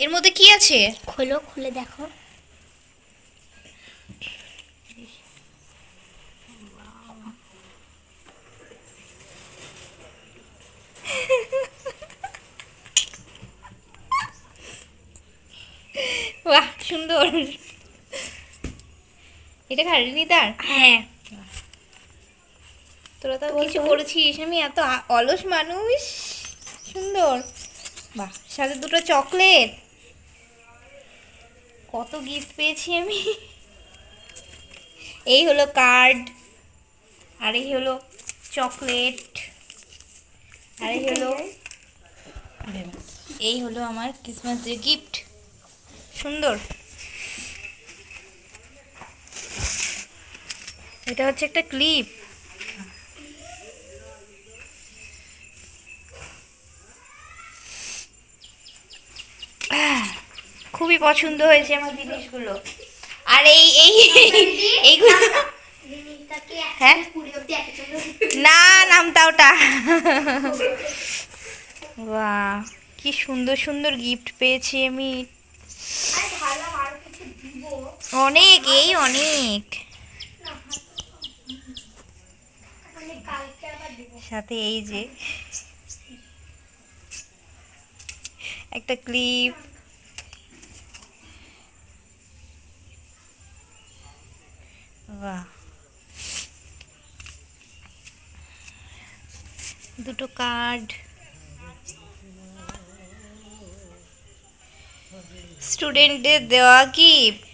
এর মধ্যে কি আছে? খোলো, খুলে দেখো। বাহ, সুন্দর। এটা খারিনি তার? হ্যাঁ। তোরা তো কিছু করেছিস, আমি এত অলস মানুষ। সুন্দর। বাহ, সাথে দুটো চকলেট। কত গিফট পেয়েছি আমি। এই হলো কার্ড, আর এই হলো চকলেট, আর এই হলো আমার ক্রিসমাস ডে গিফট। সুন্দর। এটা হচ্ছে একটা ক্লিপ। খুবই পছন্দ হয়েছে আমার জিনিসগুলো। আর এই এই এইগুলো, হ্যাঁ না, নামতা ওটা। বাহ, কি সুন্দর সুন্দর গিফট পেয়েছি আমি। অনেক, এই অনেক। সাথে এই যে একটা ক্লিপ। বাহ, দুটো কার্ড, স্টুডেন্টদের দেওয়া গিফট।